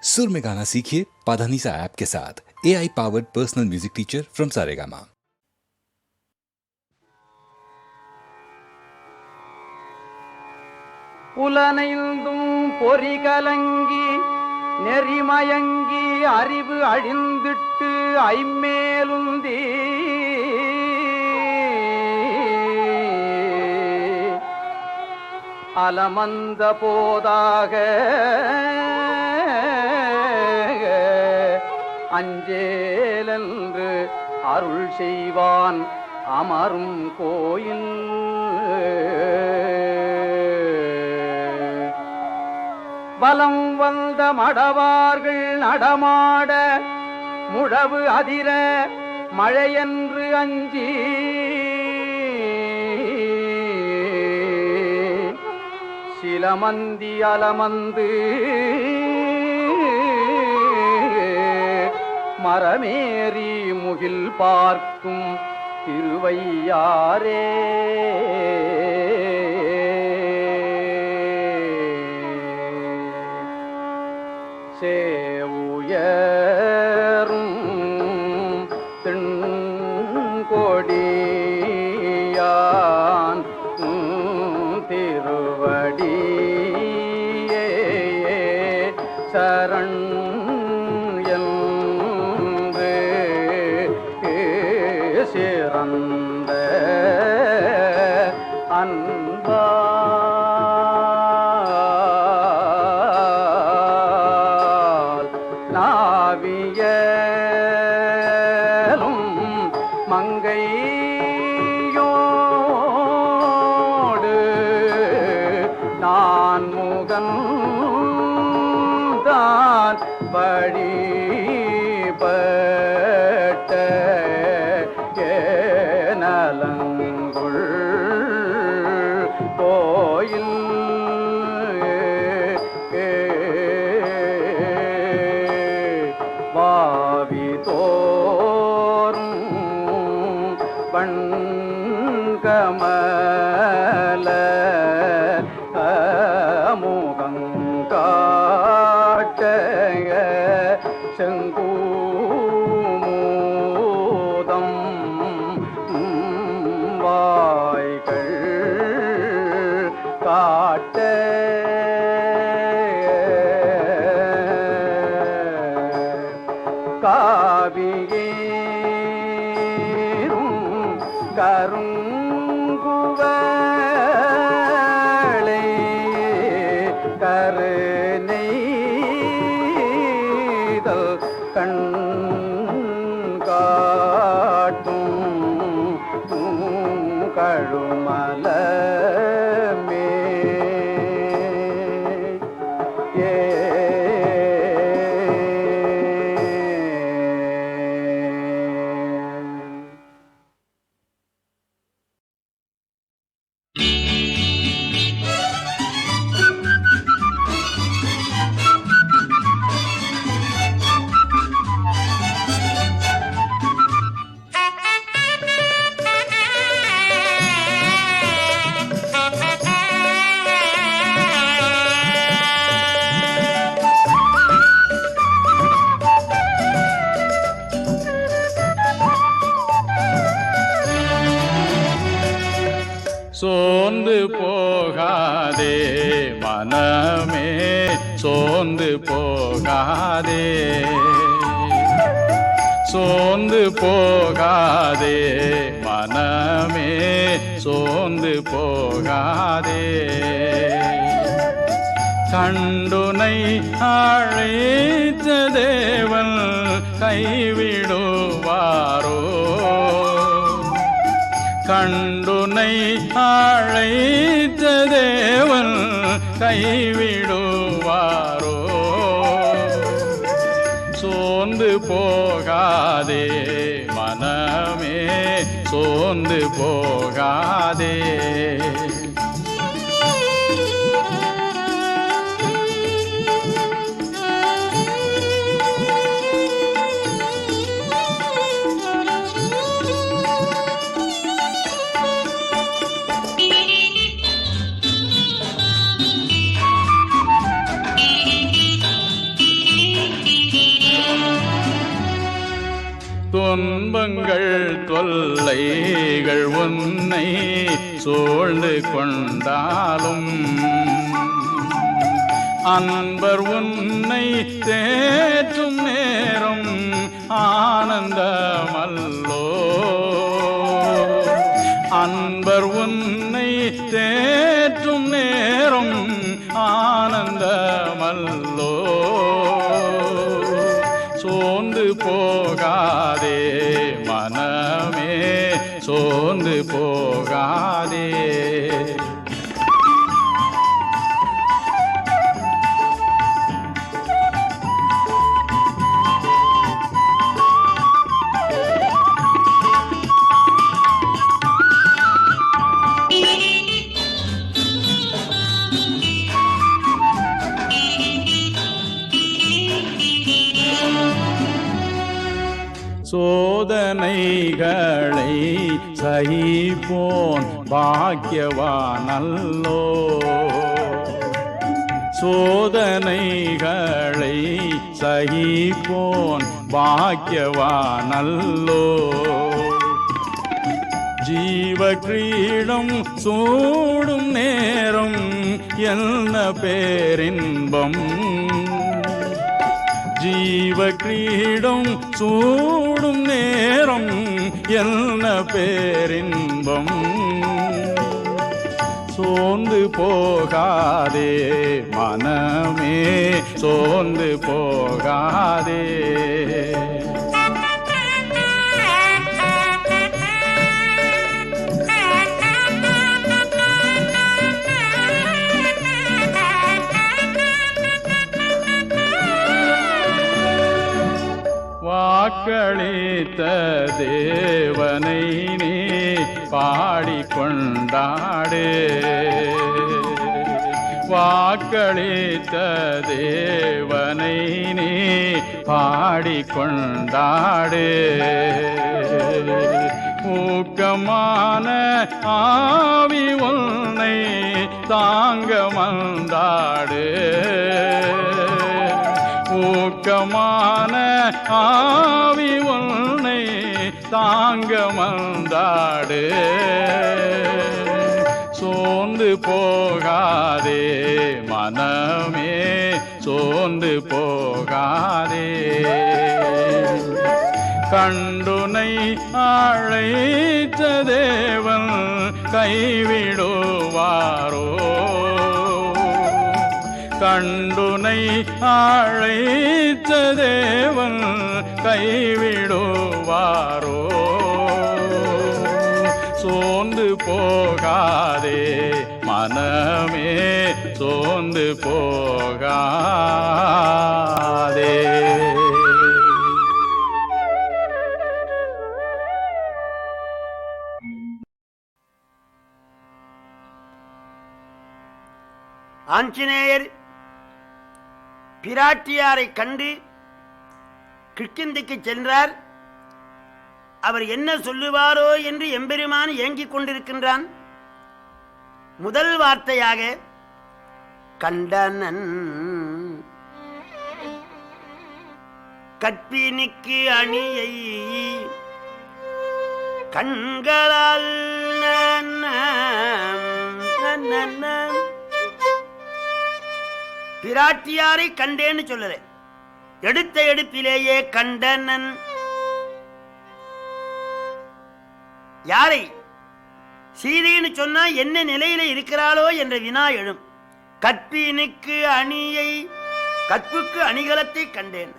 सुर में गाना सीखिए पाधानीसा ऐप के साथ। AI powered personal music teacher from Saregama. புலனைந்தும் பொறி கலங்கி நெறிமயங்கி அறிவு அழிந்திட்டு ஐம்மேலுந்தி அலமந்த போதாக அஞ்சேலென்று அருள் செய்வான் அமரும் கோயில். பலம் வந்த மடவார்கள் நடமாட முழவு அதிர மழையென்று அஞ்சி சிலமந்தி அலமந்து மரமேறி முகில் பார்க்கும் திருவையாரே. சேவுயரும் திண்கொடியான் திருவடியே சரண் என்று சிறந்த அன்பா மங்கையோடு நான் முகன் தான் வழிபட்ட நலங்குள் கோயில். கமல முகங்காட்ட செங்கூமூதம் வாய்கள் காட்ட காவியே கருங்குவளை கருநெய்தல் கண் காட்டும் கழுமலமே. சோர்ந்து போகாதே மனமே, சோர்ந்து போகாதே, சோர்ந்து போகாதே மனமே, சோர்ந்து போகாதே. கண்டுனை அழைத்த தேவன் கைவிடுவாரோ, கண்டுனை அழைத்த தேவன் கைவிடுவாரோ. சோர்ந்து போகாதே மனமே, சோர்ந்து போகாதே. துன்பங்கள் தொல்லைகள் உன்னை சூழ்ந்து கொண்டாலும் அன்பர் உன்னை தேற்றும் நேரம் ஆனந்தமல்லோ. அன்பர் உன்னை தேற்றும் நேரம் ஆனந்தமல்லோ. சோர்ந்து போகாதே மனமே, சோர்ந்து போகாதே. சோதனைகளை சகிப்போன் பாக்கியவானல்லோ. சோதனைகளை சகிப்போன் பாக்கியவானல்லோ. ஜீவ கிரீடம் சூடும் நேரம் என்ன பேரின்பம். ஜீவ கிரீடம் சூடும் நேரம் என்ன பேரின்பம். சோர்ந்து போகாதே மனமே, சோர்ந்து போகாதே. வாக்களித்த தேவனை நீ பாடிக்கொண்டாடு. வாக்களித்த தேவனை நீ பாடிக்கொண்டாடு. ஊக்கமான ஆவி உன்னை தாங்க வந்தாடு. ஊக்கமான ஆவி உன்னை தாங்க வந்தாடு. சோர்ந்து போகாதே மனமே, சோர்ந்து போகாதே. கண்டுனை அழைத்த தேவன் கைவிடுவாரோ. கண்டுனை அழைத்த தேவன் கைவிடுவாரோ. சோர்ந்து போகாதே மனமே, சோர்ந்து போகாதே. ஆஞ்சநேயர் பிராட்டியாரை கண்டு கிஷ்கிந்தைக்கு சென்றார். அவர் என்ன சொல்லுவாரோ என்று எம்பெருமான் ஏங்கிக் கொண்டிருக்கின்றான். முதல் வார்த்தையாக கண்டனன் கற்பினிக்கு அணியை கண்களால் பிராட்டியாரை கண்டேன்னு சொல்லல, எடுத்த எடுப்பிலேயே கண்டனன். யாரை? சீதைன்னு சொன்னா என்ன நிலையில இருக்கிறாளோ என்ற வினா எழும். கற்பினுக்கு அணியை, கற்புக்கு அணிகலத்தை கண்டேன்.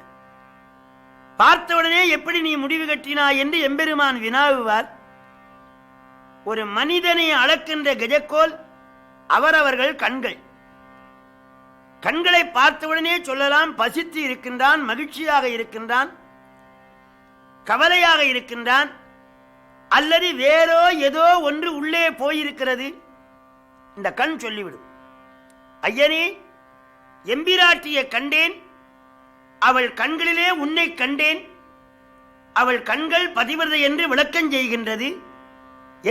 பார்த்தவுடனே எப்படி நீ முடிவு கட்டினாய் என்று எம்பெருமான் வினாவுவார். ஒரு மனிதனை அளக்கின்ற கஜக்கோல் அவரவர்கள் கண்கள். கண்களை பார்த்தவுடனே சொல்லலாம் பசித்து இருக்கின்றான், மகிழ்ச்சியாக இருக்கின்றான், கவலையாக இருக்கின்றான், அல்லது வேறோ ஏதோ ஒன்று உள்ளே போயிருக்கிறது. இந்த கண் சொல்லிவிடும். ஐயனே, எம்பிராட்டியை கண்டேன், அவள் கண்களிலே உன்னை கண்டேன், அவள் கண்கள் பதிவிரதை என்று விளக்கம் செய்கின்றது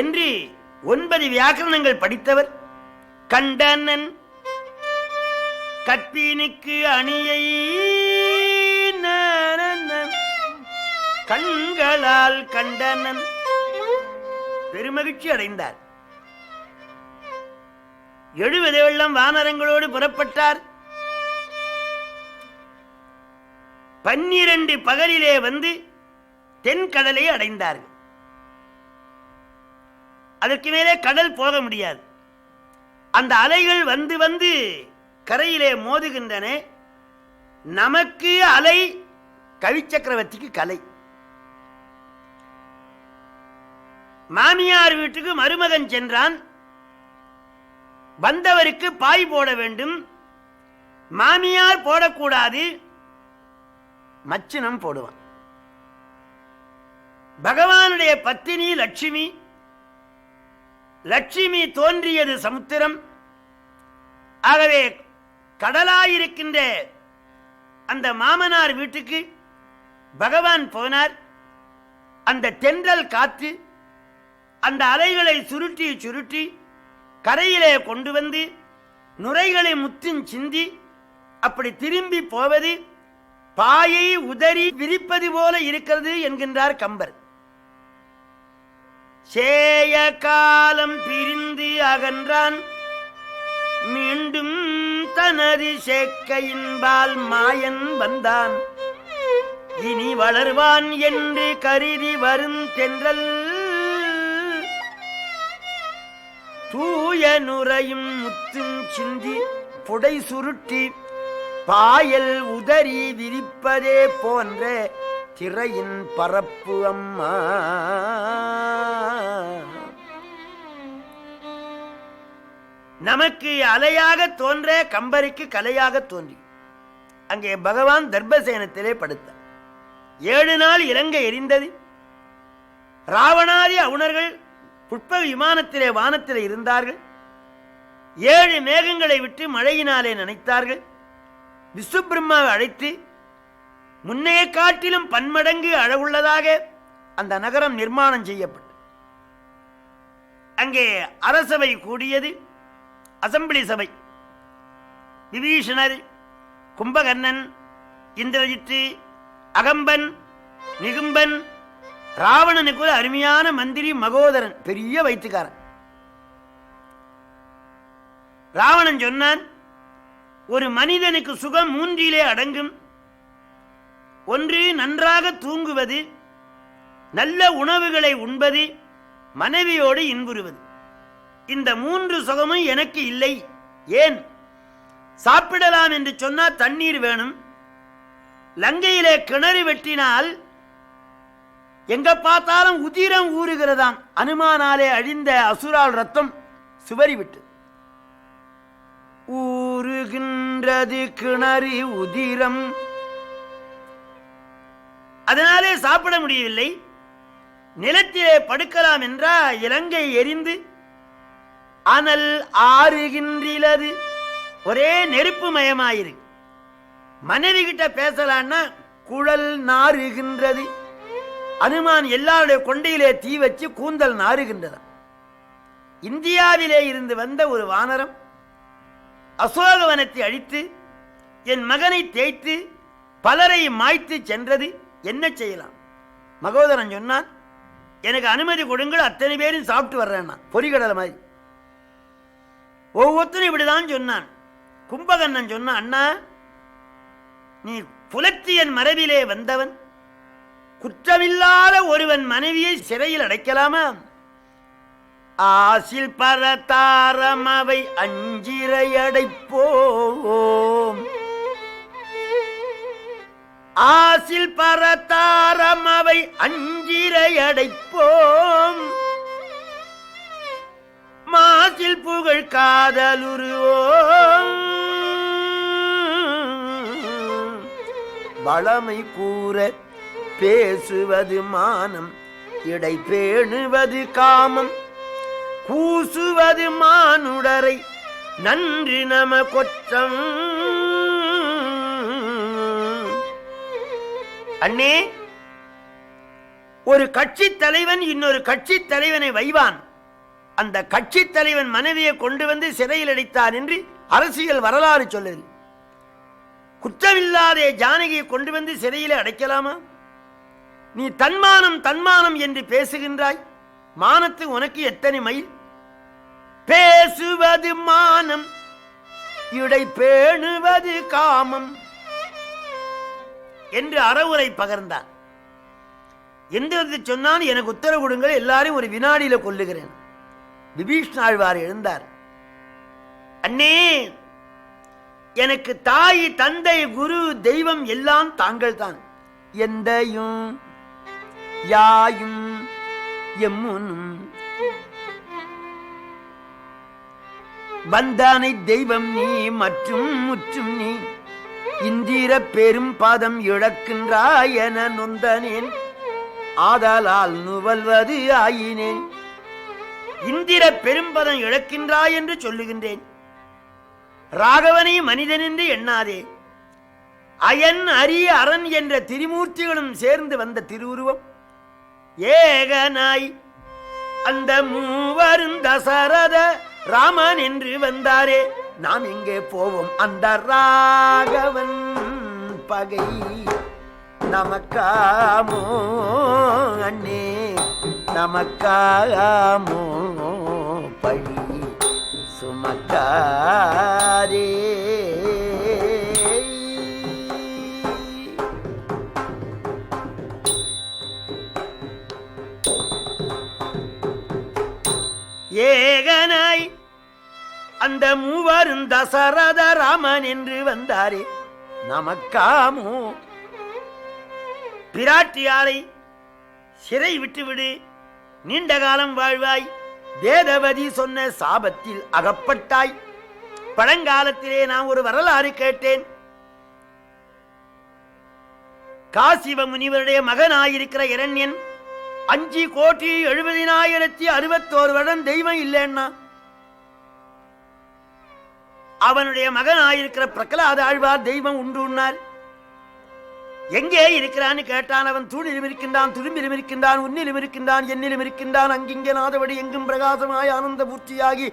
என்று 9 வியாக்கரணங்கள் படித்தவர். கண்டனன் கற்பினுக்கு அணியை கண்கள் கண்களால் கண்டனன் பெருமகிழ்ச்சி அடைந்தார். 70 வெள்ளம் வானரங்களோடு புறப்பட்டார். 12 பகலிலே வந்து தென்கடலை அடைந்தார்கள். அதற்கு மேலே கடல் போக முடியாது. அந்த அலைகள் வந்து வந்து கரையிலே மோதுகின்றன. நமக்கு அலை, கவி சக்கரவர்த்திக்கு கலை. மாமியார் வீட்டுக்கு மருமகன் சென்றான். வந்தவருக்கு பாய் போட வேண்டும். மாமியார் போடக்கூடாது, மச்சினம் போடுவான். பகவானுடைய பத்தினி லட்சுமி. லட்சுமி தோன்றியது சமுத்திரம். ஆகவே கடலாயிருக்கின்ற அந்த மாமனார் வீட்டுக்கு பகவான் போனார். அந்த தென்றல் காற்று அந்த அலைகளை சுருட்டி சுருட்டி கரையிலே கொண்டு வந்து நுரைகளை முத்தின் சிந்தி அப்படி திரும்பி போவது பாயை உதறி விரிப்பது போல இருக்கிறது என்கின்றார் கம்பர். சேய காலம் பிரிந்து அகன்றான், மீண்டும் தனது சேக்கையின்பால் மாயன் வந்தான். இனி வளர்வான் என்று கருதி வரும் தென்றல் தூய நுரையும் முத்தும் சிந்தி புடை சுருட்டி பாயல் உதறி விரிப்பதே போன்ற திரையின் பரப்பு அம்மா. நமக்கு அலையாக தோன்ற கம்பருக்கு கலையாக தோன்றி அங்கே பகவான் தர்பசேனத்திலே படுத்தார். 7 நாள் இலங்கை எரிந்தது. ராவணாதி அவுணர்கள் புஷ்ப விமானத்திலே வானத்திலே இருந்தார்கள். 7 மேகங்களை விட்டு மழையினாலே நனைத்தார்கள். விஸ்வபிரம்மாவை அழைத்து முன்னைய காட்டிலும் பன்மடங்கு அழகுள்ளதாக அந்த நகரம் நிர்மாணம் செய்யப்பட்டது. அங்கே அரசவை கூடியது. அசம்பிளி சபை. விபீஷணர், கும்பகர்ணன், இந்திரஜித்து, அகம்பன், நிகும்பன், ராவணனுக்கு ஒரு அருமையான மந்திரி மகோதரன், பெரிய வைத்துக்காரன். ராவணன் சொன்னான், ஒரு மனிதனுக்கு சுகம் 3 அடங்கும். 1 நன்றாக தூங்குவது, நல்ல உணவுகளை உண்பது, மனைவியோடு இன்புறுவது. இந்த 3 சுகமும் எனக்கு இல்லை. ஏன்? சாப்பிடலாம் என்று சொன்னால் தண்ணீர் வேணும். லங்கையிலே கிணறு வெட்டினால் எங்க பார்த்தாலும் உதிரம் ஊறுகிறதாம். அனுமானாலே அழிந்த அசுரால் ரத்தம் சுவரி விட்டு ஊறுகின்றது கிணறு உதிரம். அதனாலே சாப்பிட முடியவில்லை. நிலத்திலே படுக்கலாம் என்றால் இலங்கை எரிந்து அனல் ஆறுகின்றது. ஒரே நெருப்பு மயமாயிரு. மனைவி கிட்ட பேசலான்னா குழல் நாறுகின்றது. அனுமான் எல்லாருடைய கொண்டையிலே தீ வச்சு கூந்தல் நாறுகின்றதா. இந்தியாவிலே இருந்து வந்த ஒரு வானரம் அசோகவனத்தை அழித்து என் மகனை தேய்த்து பலரை மாய்த்து சென்றது. என்ன செய்யலாம்? மகோதரன் சொன்னான், எனக்கு அனுமதி கொடுங்கள், அத்தனை பேரும் சாப்பிட்டு வர்றேன்னா பொறிகடலை மாதிரி. ஒவ்வொருத்தரும் இப்படிதான் சொன்னான். கும்பகர்ணன் சொன்னான், அண்ணா நீ புலத்தியன் மரபிலே வந்தவன், குற்றமில்லாத ஒருவன் மனைவியை சிறையில் அடைக்கலாமா? ஆசில் பரதாரம் அவை அஞ்சிரை அடைப்போம். ஆசில் பரதாரம் அவை அஞ்சிரை அடைப்போம். மாசில் புகழ் காதலுருவோம். வளமை கூற பேசுவது மானம், இடை பேணுவது காமம், கூசுவது மானுடரை நன்று நம கொற்றம். அண்ணே, ஒரு கட்சி தலைவன் இன்னொரு கட்சி தலைவனை வைவான். அந்த கட்சி தலைவன் மனைவியை கொண்டு வந்து சிறையில் அடைத்தான் என்று அரசியல் வரலாறு சொல்லுது. குற்றமில்லாத ஜானகியை கொண்டு வந்து சிறையில் அடைக்கலாமா? நீ தன்மானம் தன்மானம் என்று பேசுகின்றாய். மானத்து உனக்கு எத்தனை மைல்? பேசுவது மானம், இடை பேணுவது காமம் என்று அறவுரை பகர்ந்தான். எந்த சொன்னான், எனக்கு உத்தரவு கொடுங்கள், எல்லாரையும் ஒரு வினாடியில கொல்லுகிறேன். விபீஷ்ணாழ்வார் எழுந்தார். அண்ணே, எனக்கு தாய் தந்தை குரு தெய்வம் எல்லாம் தாங்கள் தான். எந்தையும் யாயும் எம்முனும் வந்தானை தெய்வம் நீ மற்றும் முற்றும் நீ. இந்திர பெரும் பாதம் இழக்கின்றாய் என நொந்தனேன், ஆதலால் நுவல்வது ஆயினேன். இந்திர பெரும்பதம் இழக்கின்றாய் என்று சொல்லுகின்றேன். ராகவனை மனிதன் என்று எண்ணாதே. அயன் அரிய அரண் என்ற திரிமூர்த்திகளும் சேர்ந்து வந்த திருவுருவம். ஏகனாய் அந்த மூவரும் தசரத ராமன் என்று வந்தாரே, நாம் எங்கே போவோம்? அந்த ராகவன் பகை நமக்காமோ அண்ணே, நமக்காமோ பழி சுமக்காரே. ஏகனாய் அந்த மூவரும் தசரத ராமன் என்று வந்தாரே, நமக்காமோ. பிராட்டியாரை சிறை விட்டுவிடு, நீண்ட காலம் வாழ்வாய். வேதவதி சொன்ன சாபத்தில் அகப்பட்டாய். பழங்காலத்திலே நான் ஒரு வரலாறு கேட்டேன். காசிவ முனிவருடைய மகனாயிருக்கிற இரண்யன் 5,70,061 வருடம் தெய்வம் இல்லைன்னா, அவனுடைய மகனாயிருக்கிற பிரகலாத ஆழ்வார் தெய்வம் உண்டுன்னார். எங்கே இருக்கிறான்னு கேட்டான். அவன் தூணிலும் இருக்கின்றான், துரும்பிலும் இருக்கின்றான், உன்னிலும் இருக்கின்றான், என்னிலும் இருக்கின்றான். அங்கிங்கே நாதபடி எங்கும் பிரகாசமாய் ஆனந்த பூர்த்தியாகி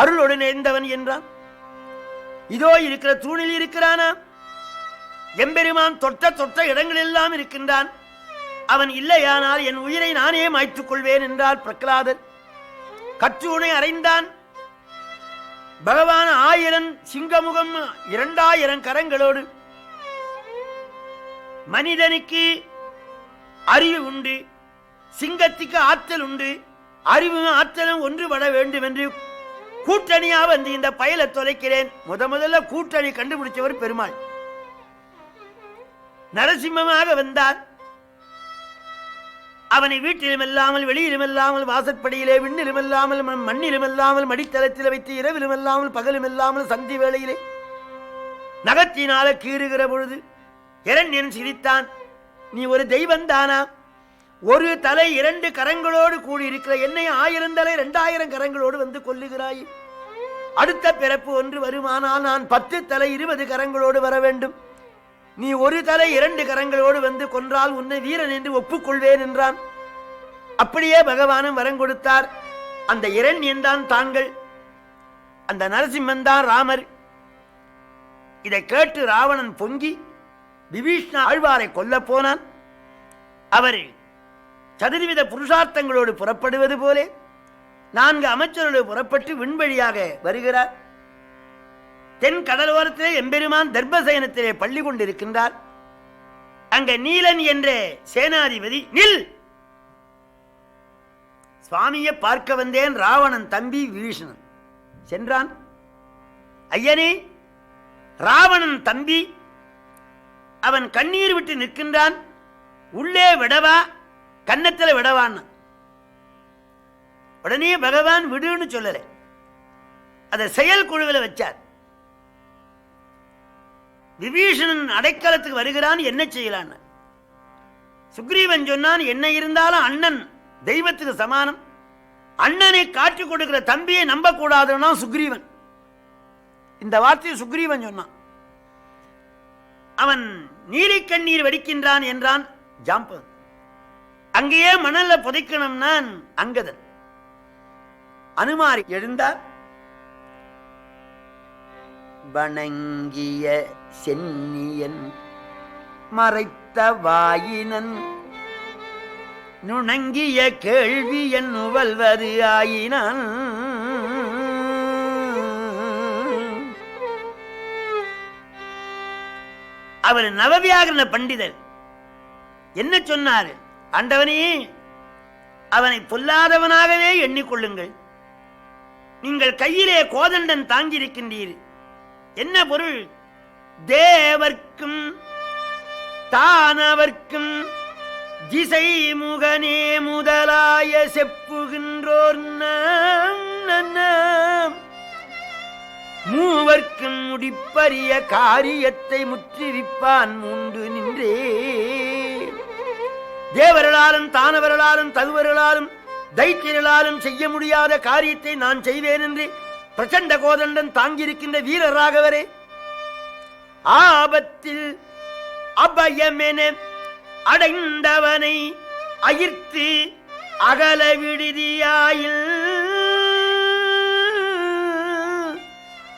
அருளோடு நேர்ந்தவன் என்றான். இதோ இருக்கிற தூணில் இருக்கிறானா? எம்பெருமான் தொட்ட இடங்களெல்லாம் இருக்கின்றான். அவன் இல்லையானால் என் உயிரை நானே மாய்த்துக் கொள்வேன் என்றால் பிரகலாதர். கற்றூனை அறைந்தான். பகவான் 1000 சிங்கமுகம் 2000 கரங்களோடு. மனிதனுக்கு அறிவு உண்டு, சிங்கத்துக்கு ஆற்றல் உண்டு. அறிவும் ஆற்றலும் ஒன்றுபட வேண்டும் என்று கூட்டணியா வந்து இந்த பயலை தொலைக்கிறேன். முதல்ல கூட்டணி கண்டுபிடிச்சவர் பெருமாள். நரசிம்மமாக வந்தார். அவனை வீட்டிலும் இல்லாமல், வெளியிலும் இல்லாமல், வாசற்படியிலே, விண்ணிலும் இல்லாமல், மண்ணிலும் இல்லாமல், மடித்தளத்தில் வைத்து, இரவிலும் இல்லாமல், பகலும் இல்லாமல், சந்தி வேளையிலே நகத்தினால கீறுகிற பொழுது இரண்யன் சிரித்தான். நீ ஒரு தெய்வம் தானா? ஒரு தலை 2 கரங்களோடு கூடியிருக்கிற என்னை 1000 தலை 2000 கரங்களோடு வந்து கொல்லுகிறாய். அடுத்த பிறப்பு ஒன்று வருமானால் நான் 10 தலை 20 கரங்களோடு வர வேண்டும். நீ ஒரு தலை 2 கரங்களோடு வந்து கொன்றால் உன்னை வீரன் என்று ஒப்புக்கொள்வேன் என்றான். அப்படியே பகவானும் வரம் கொடுத்தார். அந்த இரண்யன் தான் தாங்கள், அந்த நரசிம்மன் தான் ராமர். இதை கேட்டு ராவணன் பொங்கி விபீஷ்ண ஆழ்வாரை கொல்ல போனான். அவர் சதுர்வித புருஷார்த்தங்களோடு புறப்படுவது போலே 4 அமைச்சரோடு புறப்பட்டு விண்வழியாக வருகிறார். தென் கடலோரத்திலே எம்பெருமான் தர்பசயனத்திலே பள்ளி கொண்டிருக்கின்றார். அங்க நீலன் என்ற சேனாதிபதி, நில், சுவாமியை பார்க்க வந்தேன். ராவணன் தம்பி விபீஷணன் சென்றான். ஐயனே, ராவணன் தம்பி, அவன் கண்ணீர் விட்டு நிற்கின்றான். உள்ளே விடவா, கன்னத்தில் விடவான். உடனே பகவான் விடுன்னு சொல்லல, அதை செயல் குழுவில் வச்சார். விபீஷணன் அடைக்கலத்துக்கு வருகிறான், என்ன செய்யலான்? சுக்ரீவன் சொன்னான், என்ன இருந்தாலும் அண்ணன் தெய்வத்துக்கு சமானம். அண்ணனை காட்டிக் கொடுக்கிற தம்பியை நம்ப கூடாதுன்னா சுக்ரீவன். இந்த வார்த்தையை சுக்ரீவன் சொன்னான். அவன் நீலி கண்ணீர் வடிக்கின்றான் என்றான் ஜாம்பவன். அங்கேயே மணல்ல புதைக்கணும்னா அங்கதன். அனுமாரி எழுந்தார். வணங்கிய சென்னியன் மறைத்த வாயினன் நுணங்கிய கேள்வி என் உவல்வது ஆயினான் அவர் நவவியாகரண பண்டிதர். என்ன சொன்னார்? ஆண்டவனே, அவனை பொல்லாதவனாகவே எண்ணிக்கொள்ளுங்கள். நீங்கள் கையிலே கோதண்டன் தாங்கியிருக்கின்றீர். என்ன பொருள்? தேவர்க்கும் தானவர்க்கும் திசை முகனே முதலாய செப்புகின்றோர் மூவர்க்கும் முடிப்பரிய காரியத்தை முற்றிவிப்பான் மூன்று நின்றே. தேவர்களாலும் தானவர்களாலும் தகுவர்களாலும் தைத்தியர்களாலும் செய்ய முடியாத காரியத்தை நான் செய்வேன் என்று பிரச்சண்ட கோதண்டன் தாங்கியிருக்கின்ற வீரராகவரே, ஆபத்தில் அபயமென அடைந்தவனை அயிர்த்து அகல விடுதியாயில்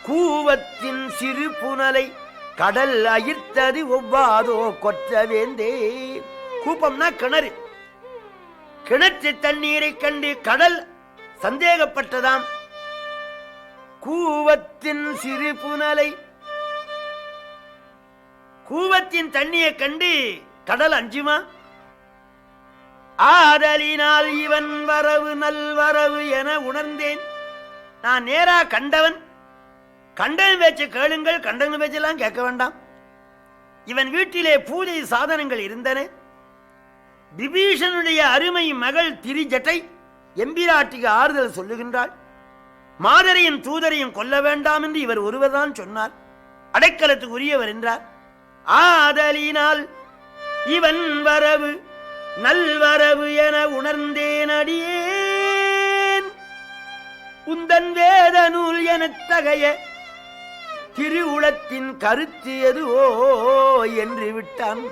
கூவத்தின் சிறு புனலை கடல் அயிர்த்தது ஒவ்வாதோ கொற்ற வேந்தே. கூப்பம்னா கிணறு. கிணற்று தண்ணீரை கண்டு கடல் சந்தேகப்பட்டதாம். கூவத்தின் சிறு புனலை, கூவத்தின் தண்ணியை கண்டு கடல் அஞ்சுமா? ஆதலினால் இவன் வரவு நல்வரவு என உணர்ந்தேன். நான் நேரா கண்டவன். கண்டன் பேச்சு கேளுங்கள், கண்டன் பேச்செல்லாம் கேட்க வேண்டாம். இவன் வீட்டிலே பூஜை சாதனங்கள் இருந்தன. விபீஷனுடைய அருமை மகள் திரிஜட்டை எம்பிராட்டிக்கு ஆறுதல் சொல்லுகின்றாள். மாதரையும் தூதரையும் கொல்ல வேண்டாம் என்று இவர் ஒருவர்தான் சொன்னார். அடைக்கலத்துக்கு உரியவர் என்றார். ஆதலினால் இவன் வரவு நல்வரவு என உணர்ந்தேன் அடியேன். உந்தன் வேத நூல் எனத் தகைய திருவுளத்தின் கருத்து எதுவோ என்று விட்டான்.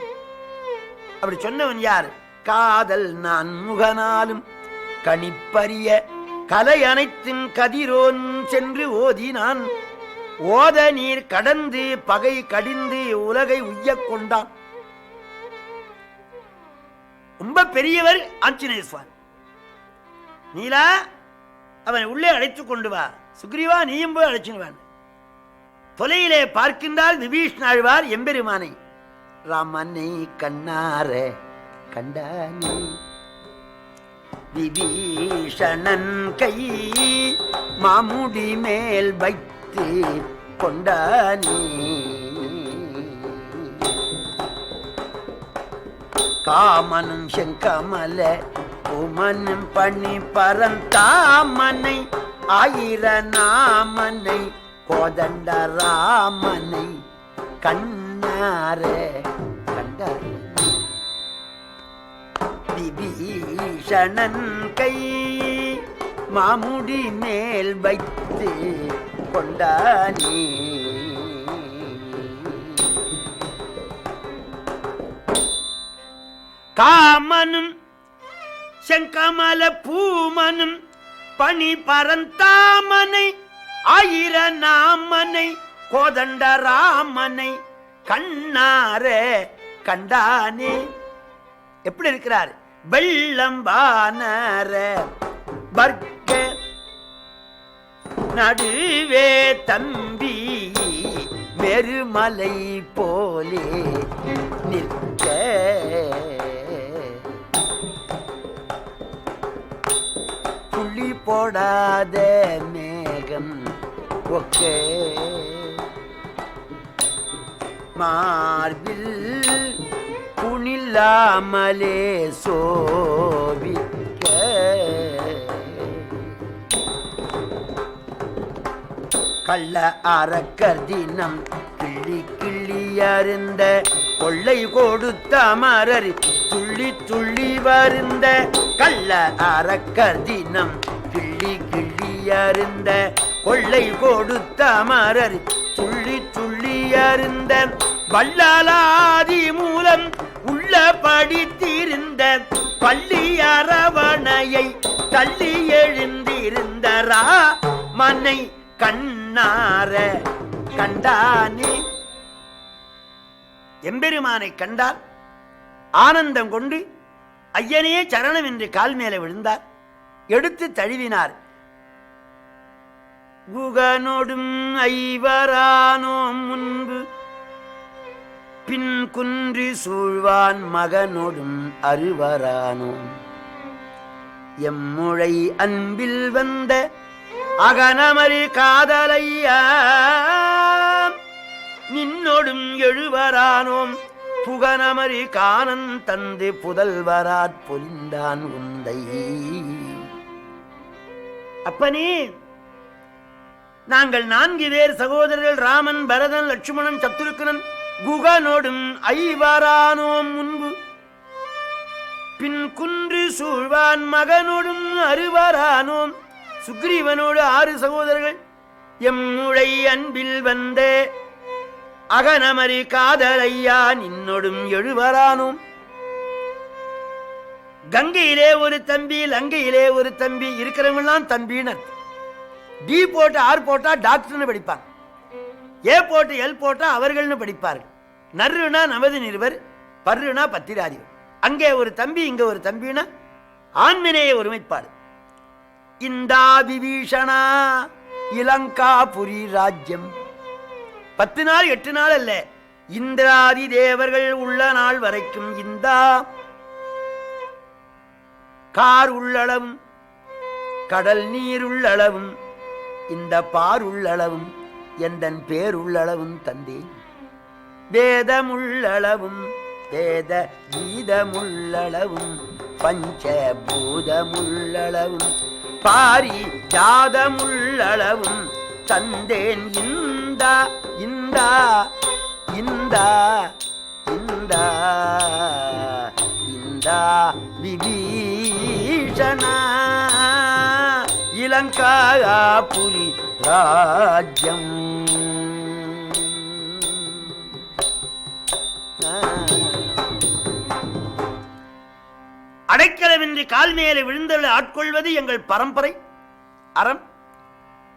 அப்படி சொன்னவன் யார்? காதல் நான் முகனாலும் கணிப்பறிய கலை அனைத்தும் கதிரோன் சென்று ஓதினான். ஓத நீர் கடந்து பகை கடிந்து உலகை உய்யக் கொண்டான். ரொம்ப பெரியவர் ஆஞ்சநேய சுவாமி. நீலா, அவனை உள்ளே அழைத்துக் கொண்டு வா. சுக்ரீவா, நீயும் போய் அழைச்சுவான். தொலையிலே பார்க்கின்றால் விபீஷ்ணாழ்வார் எம்பெருமானை. ராமனை கண்ணார கண்டானே விபீஷணன் கை மாமுடி மேல் வைத்து கொண்டானே. காமனும் செங்கமல உமனும் பணி பரந்தாமனை ஆயிர நாமனை கோதண்ட ராமனை கண்ணார கண்டார். விபீஷணன் கை மாமுடி மேல் வைத்து கொண்டானே. காமனும் செங்கமல பூமனும் பணி பரந்தாமனை ஆயிர நாமனை கோதண்ட ராமனை கண்ணார கண்டானே. எப்படி இருக்கிறார்? வெள்ளம் வானர வர்க்க நடுவே தம்பி மெருமலை போலே நிற்க புள்ளி போடாத மேகம் ஒக்க மார்பில் புனில்லாமலே சோபிக்க கள்ள அரக்கர் தினம் கிள்ளி கிள்ளி அருந்த கொள்ளை கொடுத்த அமரர் துள்ளி துள்ளி வருந்த. கள்ள அரக்கர் தினம் கிள்ளி கிள்ளி அருந்த கொள்ளை கொடுத்த அமரர் துள்ளி துள்ளி அருந்த. வள்ளலாதி மூலம் உள்ள படித்திருந்த பள்ளி அரவணையை தள்ளி எழுந்திருந்தரா மனை கண்ணார கண்டானே. எம்பெருமானை கண்டால் ஆனந்தம் கொண்டு ஐயனே சரணம் என்று கால் மேலே விழுந்தார். எடுத்து தழுவினார். குகனோடும் ஐவரானோம் முன்பு பின் குன்றி சூழ்வான் மகனோடும் அறுவரானோம் எம்முழை அன்பில் வந்த அகனமரு காதலையா நின்னோடும் எழுவரானோம் புகனமரு காணன் தந்து புதல்வராற் பொலிந்தான் உந்தை. அப்பனே, நாங்கள் 4 பேர் சகோதரர்கள், ராமன், பரதன், லட்சுமணன், சத்ருக்கனன், குகனோடும் ஐவரானோம் முன்பு பின் குன்று சூழ்வான் மகனோடும் அறுவரானோம். சுக்ரீவனோடு 6 சகோதரர்கள். எம்முழை அன்பில் வந்த அகனமரி காதலையா நின்னோடும் எழுவரானோம். கங்கையிலே ஒரு தம்பி, லங்கையிலே ஒரு தம்பி. இருக்கிறவங்களாம் தம்பினர். டி போட்டு ஆர் போட்டா டாக்டர்னு படிப்பாங்க. ஏ போட்டு எல் போட்டா அவர்கள்னு படிப்பார்கள். நர்ருனா நமது நிருபர், பர்ருனா பத்திராதிபர். அங்கே ஒரு தம்பி, இங்க ஒரு தம்பினா ஆண்மினேய ஒருமைப்பாடு. இந்தா விபீஷணா இலங்காபுரி ராஜ்யம். 10 நாள் 8 நாள் அல்ல, இந்திராதி தேவர்கள் உள்ள நாள் வரைக்கும் இந்தா கார் உள்ளளவும் கடல் நீர் உள்ளளவும் இந்த பார் உள்ளளவும் எந்தன் பேர் உள்ளளவும் தந்தேன். வேதமுள்ளளவும் வேத கீதமுள்ளளவும் பஞ்சபூதமுள்ளளவும் பாரி ஜாதமுள்ளளவும் தந்தேன். இந்தா இந்தா இந்தா இந்தா இந்தா விபீஷணா இலங்காபுரி ராஜ்யம். அடைக்கலமின்றி கால் மேலே விழுந்தவளை ஆட்கொள்வது எங்கள் பரம்பரை அறம்.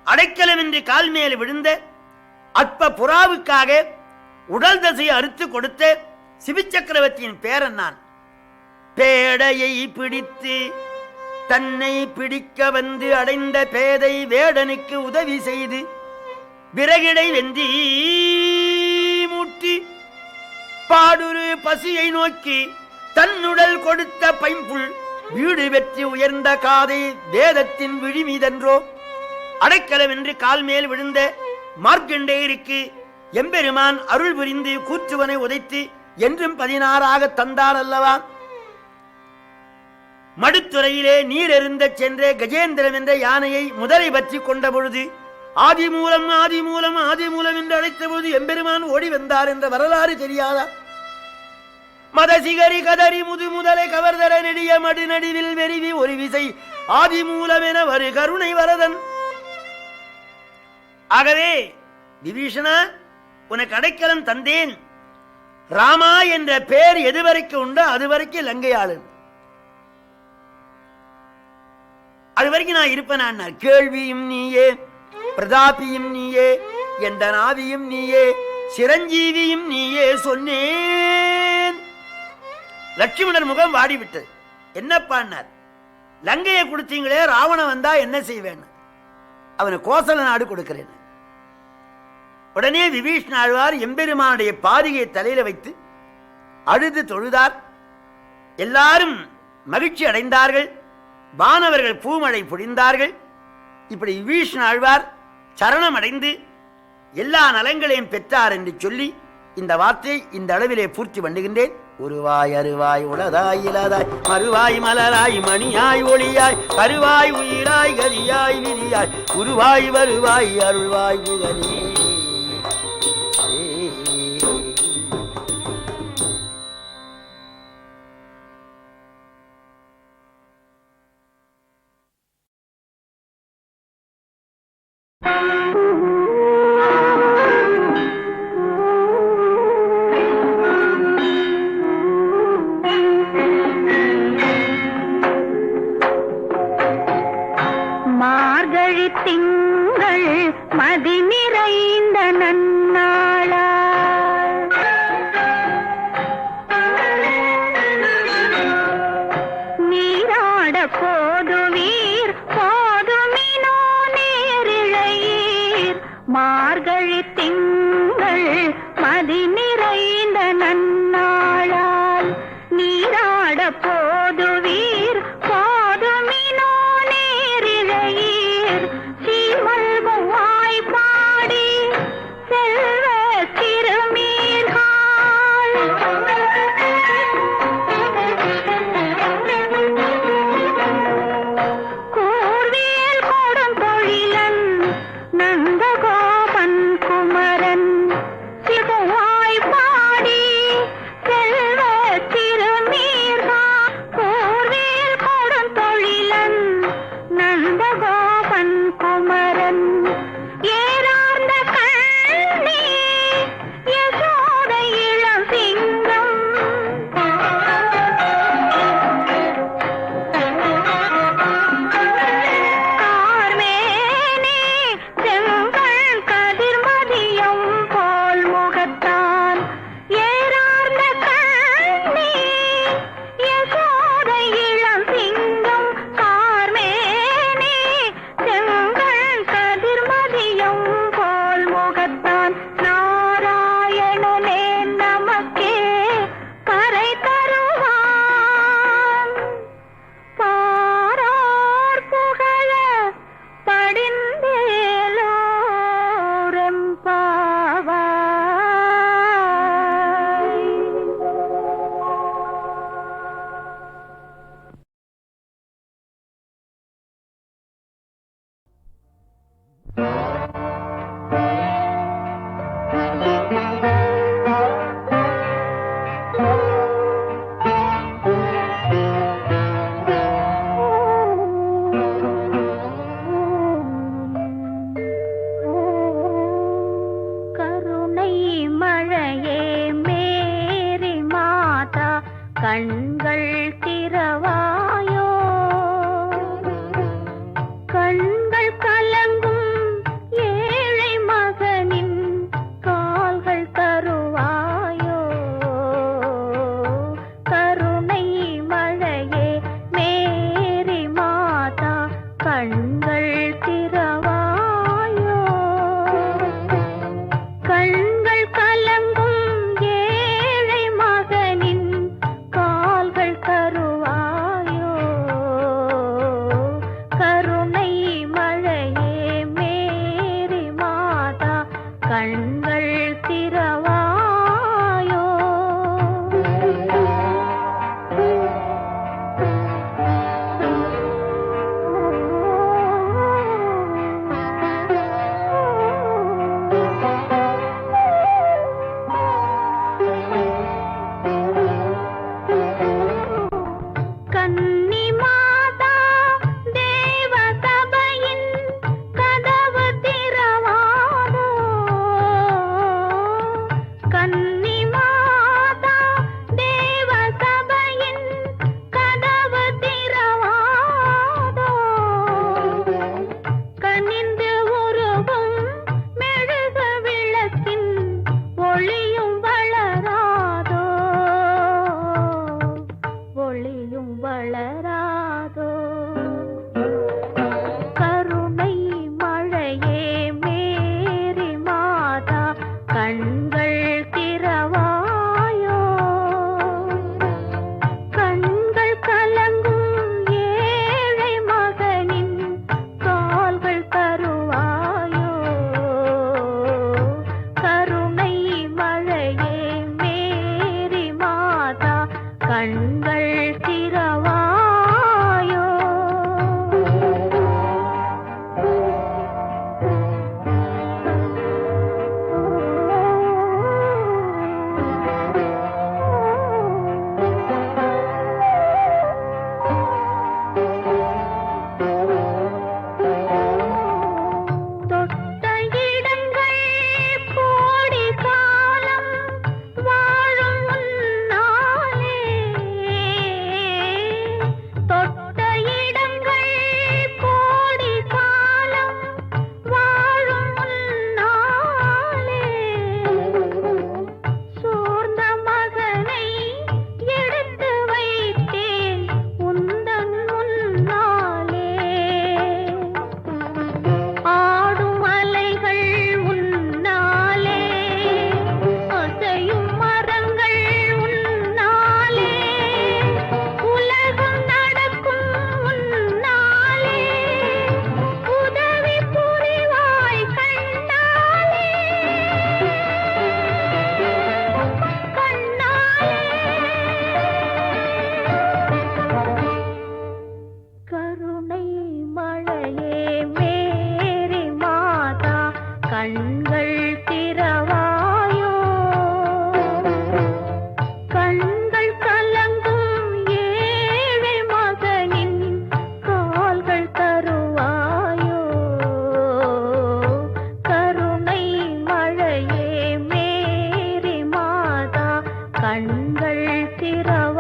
அடைக்கலமின்றி கால் மேலே விழுந்த அற்ப புறாவுக்காக உடல் தசையை அறுத்து கொடுத்த சிபிச்சக்கரவர்த்தியின் பேரன் நான். பேடையை பிடித்து தன்னை பிடிக்க வந்து அடைந்த பேதை வேடனுக்கு உதவி செய்து விறகிடை வெந்தி மூட்டி பாடுரு பசியை நோக்கி தன்னுடல் கொடுத்த பைம்புள் வீடு வெற்றி உயர்ந்த காதை வேதத்தின் விழிமீதன்றோ. அடைக்கலம் என்று கால் மேல் விழுந்த மார்க்கண்டேயருக்கு எம்பெருமான் அருள் புரிந்து கூற்றுவனை உதைத்து என்றும் 16ஆக தந்தார் அல்லவா. மடுத்துறையிலே நீர் எருந்த சென்ற கஜேந்திரம் என்ற யானையை முதலை பற்றி கொண்ட பொழுது ஆதிமூலம் ஆதிமூலம் ஆதிமூலம் என்று அழைத்த போது எம்பெருமான் ஓடி வந்தார் என்ற வரலாறு தெரியாதா? மதசிகரி கதறி முது முதலை கவர்தர நெடிய மடு நடுவில் வெறிவி ஒரு விசை ஆதிமூலம் என வரு கருணை வரதன். ஆகவே விபீஷணா, உனக்கு அடைக்கலம் தந்தேன். ராமா என்ற பெயர் எதுவரைக்கும் உண்டோ அதுவரைக்கும் லங்கையாளன். அதுவரைக்கும் நான் இருப்பேன். கேள்வியும் நீயே, பிரதாபியும் நீயே, எந்த நாவியும் நீயே, சிரஞ்சீவியும் நீயே சொன்னேன். லட்சுமணர் முகம் வாடிவிட்டது. என்னப்பான்னார்? லங்கையை கொடுத்தீங்களே, ராவணன் வந்தா என்ன செய்வேன்? அவனை கோசல நாடு கொடுக்கிறேன். உடனே விபீஷண ஆழ்வார் எம்பெருமானுடைய பாதிகையை தலையில வைத்து அழுது தொழுதார். எல்லாரும் மகிழ்ச்சி அடைந்தார்கள். வானவர்கள் பூமழை பொழிந்தார்கள். இப்படி விபீஷண ஆழ்வார் சரணம் அடைந்து எல்லா நலங்களையும் பெற்றார் என்று சொல்லி இந்த வார்த்தையை இந்த அளவிலே பூர்த்தி பண்ணுகின்றேன். உருவாய் அருவாய் உளதாய் இலதாய் மறுவாய் மலராய் மணியாய் ஒளியாய் கருவாய் உயிராய் கரியாய் விரியாய் உருவாய் வருவாய் அருள்வாய் புகனே. மார்கழி திங்கள் மதிநிறை கண்கள் திறவாயோ கண்கள் கலங்கும் ஏழை மகனின் கால்கள் தருவாயோ கருணை மழையே மேரி மாதா கண்கள் திறவாயோ கண்கள் கலங்கும் ஏழை மகனின் கால்கள் தருவாயோ கருணை மழையே மேரி மாதா கண்கள் திறவாயோ கன்னி மாதா தேவ சபையின் கதவு திறவாதோ கன்னி மாதா தேவ சபையின் கதவு திறவாதோ கனிந்து உருகும் மெழுகு விளக்கின் ஒளியும் வளராதோ ஒளியும் வளராதோ கருணை மழையே மேரி மாதா கண்கள் திறவாயோ கண்கள் கலங்கும் ஏழை மகனின் கால்கள் தருவாயோ கருணை மழையே மேரி மாதா கண்கள் திறவாயோ தொட்ட இடங்கள் கோடி காலம் வாழும் உன்னாலே தொட்ட இடங்கள் கோடி காலம் வாழும் உன்னாலே சோர்ந்த மகனை எடுத்து வைத்தேன் உந்தன் முன்னாலே ஆடும் அலைகள் உன்னாலே அசையும் மரங்கள் உன்னாலே உலகம் நடக்கும் உன்னாலே உதவி புரிவாய் கண்ணாலே கருணை மழையே மேரி மாதா கண்கள் திறவாயோ கண்கள் கலங்கும் ஏழை மகனின் கால்கள் தருவாயோ கருணை மழையே மேரி மாதா கண்கள் திறவாயோ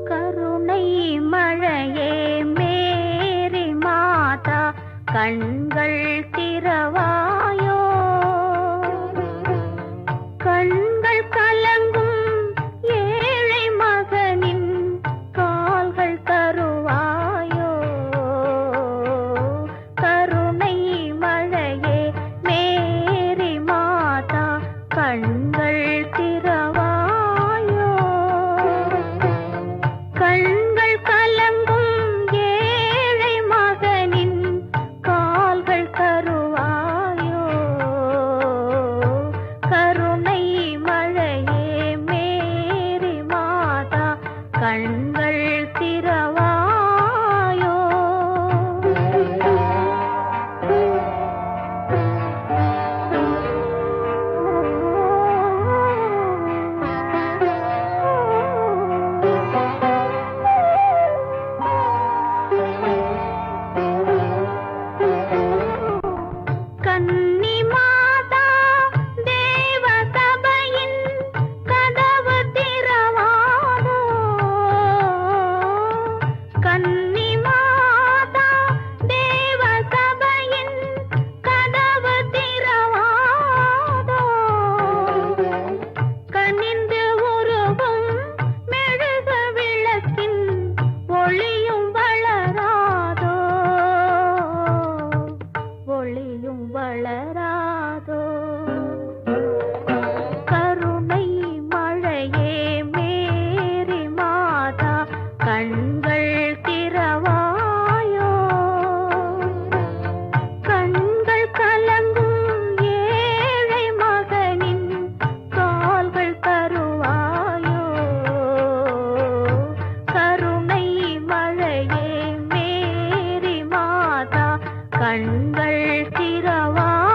கருணை மழையே மேரி மாதா கண்கள் திறவாயோ கண்கள் கலங்கும் ஏழை மகனின் கால்கள் தருவாயோ கருணை மழையே மேரி மாதா கண்கள் திறவாயோ கண்கள் கலங்கும் ஏழை மகனின் கால்கள் தருவாயோ செடியும் வளராதோ கருணை மழையே மேரி மாதா கண்கள் திறவாயோ கண்கள் கலங்கும் ஏழை மகனின் கால்கள் தருவாயோ கருணை மழையே மேரி மாதா கண்கள் திறவாயோ